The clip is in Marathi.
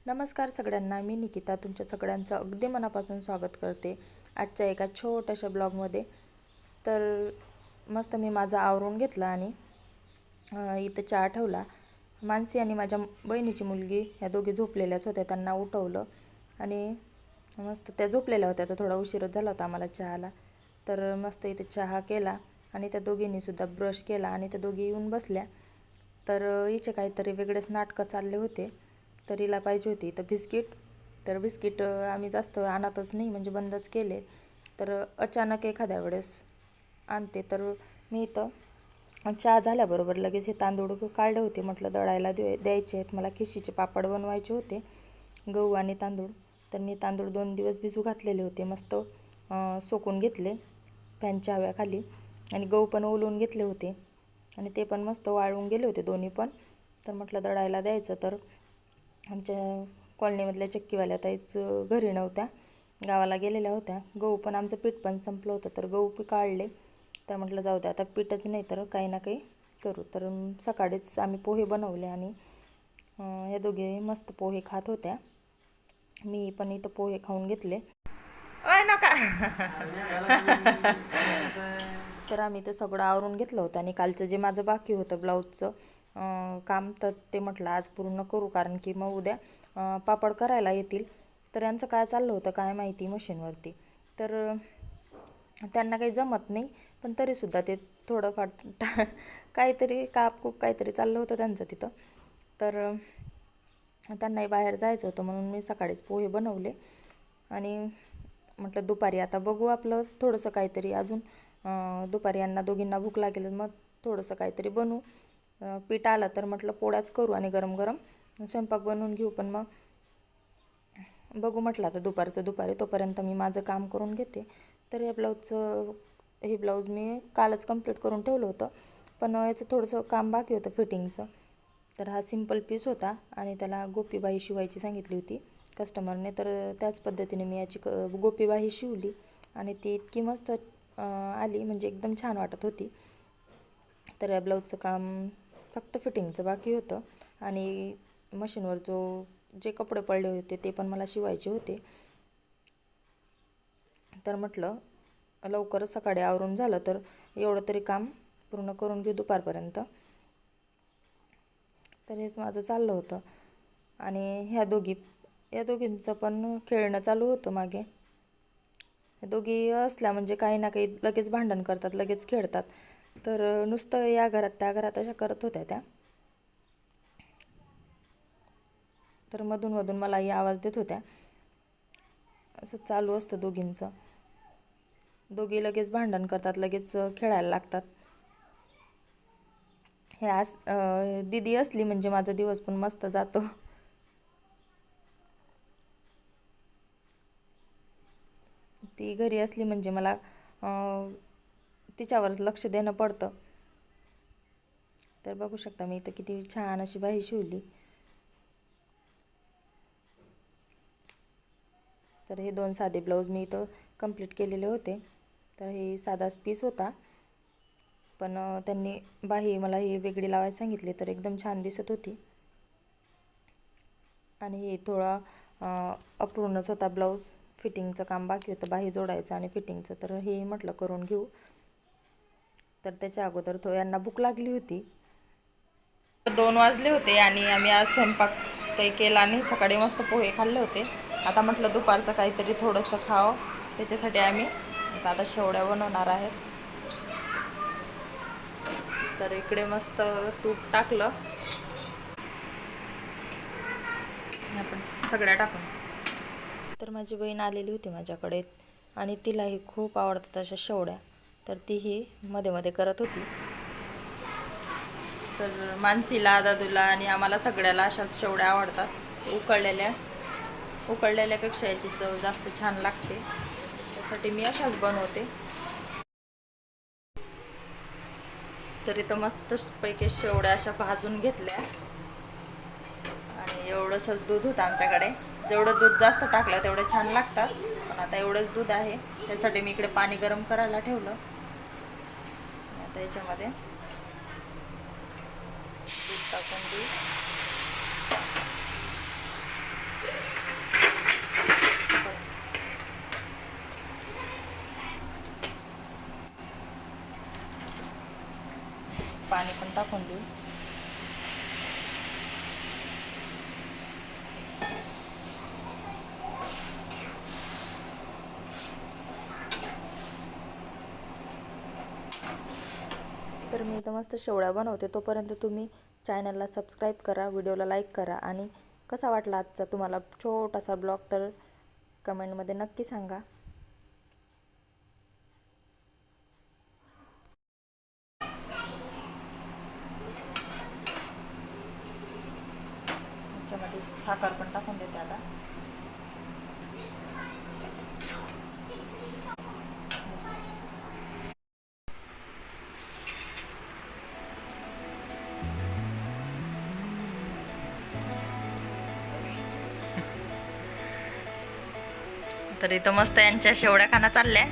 नमस्कार सगळ्यांना, मी निकिता तुमच्या सगळ्यांचं अगदी मनापासून स्वागत करते आजच्या एका छोट्याशा ब्लॉगमध्ये। तर मस्त मी माझं आवरून घेतलं आणि इथं चहा ठेवला। मानसी आणि माझ्या बहिणीची मुलगी ह्या दोघी झोपलेल्याच होत्या, त्यांना उठवलं आणि मस्त त्या झोपलेल्या होत्या। तर थोडा उशीरच झाला होता आम्हाला चहाला, तर मस्त इथे चहा केला आणि त्या दोघींनीसुद्धा ब्रश केला आणि त्या दोघी येऊन बसल्या। तर हिचे काहीतरी वेगळेच नाटकं चालले होते। तर हिला पाहिजे होती तर बिस्किट, तर बिस्किट आम्ही जास्त आणतच नाही, म्हणजे बंदच केले। तर अचानक एखाद्या वेळेस आणते। तर मी इथं चहा झाल्याबरोबर लगेच हे तांदूळ काढले होते, म्हटलं दळायला द्यायचे आहेत मला, खिशीचे पापड बनवायचे होते, गहू आणि तांदूळ। तर मी तांदूळ 2 दिवस भिजू घातलेले होते, मस्त सोकून घेतले फॅनच्या हव्याखाली, आणि गहू पण ओलवून घेतले होते आणि ते पण मस्त वाळून गेले होते दोन्ही पण। तर म्हटलं दळायला द्यायचं। तर आमच्या कॉलनीमधल्या चक्कीवाल्या ताईच घरी नव्हत्या, गावाला गेलेल्या होत्या। गहू पण आमचं पीठ पण संपलं होतं, तर गहू काढले। तर म्हटलं जाऊ द्या, आता पीठच नाही तर काही ना काही करू। तर सकाळीच आम्ही पोहे बनवले आणि हे दोघे मस्त पोहे खात होत्या, मी पण इथं पोहे खाऊन घेतले। ओय नका तर आम्ही ते सगळं आवरून घेतलं होतं आणि कालचं जे माझं बाकी होतं ब्लाऊजचं काम, तर ते म्हटलं आज पूर्ण करू, कारण की मग उद्या पापड करायला येतील। तर यांचं काय चाललं होतं काय माहिती मशीनवरती, तर त्यांना काही जमत नाही, पण तरीसुद्धा ते थोडंफार काहीतरी कापकूप काहीतरी चाललं होतं त्यांचं तिथं। तर त्यांनाही बाहेर जायचं होतं, म्हणून मी सकाळीच पोहे बनवले आणि म्हटलं दुपारी आता बघू आपलं थोडंसं काहीतरी अजून, दुपारी यांना दोघींना भूक लागेल मग थोडंसं काहीतरी बनवू। पीठ आलं तर म्हटलं पोळ्याच करू आणि गरम गरम स्वयंपाक बनवून घेऊ, पण मग बघू म्हटलं आता दुपारचं दुपारी, तोपर्यंत मी माझं काम करून घेते। तर हे ब्लाऊज मी कालच कंप्लीट करून ठेवलं होतं, पण याचं थोडंसं काम बाकी होतं फिटिंगचं। तर हा सिंपल पीस होता आणि त्याला गोपीबाही शिवायची सांगितली होती कस्टमरने, तर त्याच पद्धतीने मी याची गोपीबाही शिवली आणि ती इतकी मस्त आली, म्हणजे एकदम छान वाटत होती। तर या ब्लाऊजचं काम फक्त फिटिंगचं बाकी होतं आणि मशीनवर जे कपडे पडले होते ते पण मला शिवायचे होते। तर म्हटलं लवकरच सकाळी आवरून झालं तर एवढं तरी काम पूर्ण करून घेऊ दुपारपर्यंत। तर हेच माझं चाललं होतं आणि या दोघींचं पण खेळणं चालू होतं मागे। या दोघी असल्या म्हणजे काही ना काही लगेच भांडण करतात, लगेच खेळतात। तर नुसतं या घरात त्या घरात अशा करत होत्या त्या। तर मधून मधून मलाही आवाज देत होत्या, असं चालू असतं दोघींचं। दोघी लगेच भांडण करतात, लगेच खेळायला लागतात। हे आज दीदी असली म्हणजे माझा दिवस पण मस्त जातो। ती घरी असली म्हणजे मला तिच्यावरच लक्ष देणं पडतं। तर बघू शकता मी इथं किती छान अशी बाही शिवली। तर हे 2 साधे ब्लाऊज मी इथं कंप्लीट केलेले होते। तर हे साधाच पीस होता, पण त्यांनी बाही मला ही वेगळी लावायला सांगितली, तर एकदम छान दिसत होती। आणि हे थोडा अपूर्णच होता ब्लाऊज, फिटिंगचं काम बाकी होतं, बाही जोडायचं आणि फिटिंगचं, तर हे म्हटलं करून घेऊ। तर त्याच्या अगोदर यांना भूक लागली होती, 2 वाजले होते आणि आम्ही आज स्वयंपाक काही केला नाही, सकाळी मस्त पोहे खाल्ले होते। आता म्हटलं दुपारचं काहीतरी थोडंसं खावं, त्याच्यासाठी आम्ही आता शेवड्या बनवणार आहेत। तर इकडे मस्त तूप टाकलं, आपण सगळ्या टाकून। तर माझी बहीण आलेली होती माझ्याकडे आणि तिलाही खूप आवडतात अशा शेवड्या, तर तीही मध्ये मध्ये करत होती। तर मानसीला, दादूला आणि आम्हाला सगळ्याला अशाच शेवड्या आवडतात, उकळलेल्यापेक्षा याची चव जास्त छान लागते, त्यासाठी मी अशाच बनवते। तर इथं मस्तपैकी शेवड्या अशा भाजून घेतल्या आणि एवढंसंच दूध होतं आमच्याकडे, जेवढं दूध जास्त टाकलं तेवढं छान लागतात, पण आता एवढंच दूध आहे, त्यासाठी मी इकडे पाणी गरम करायला ठेवलं। आता याच्यामध्ये दूध टाकून देऊ। टाकून देऊ. तर मी इथं मस्त शेवळ्या बनवते. तोपर्यंत तुम्ही चॅनलला सबस्क्राईब करा, व्हिडिओला लाईक करा आणि कसा वाटला आजचा तुम्हाला छोटासा ब्लॉग तर कमेंटमध्ये नक्की सांगा. त्याच्यामध्ये साखर पण टाकून देते आता. तर इथं मस्त यांच्या शेवड्या खाना चालल्या.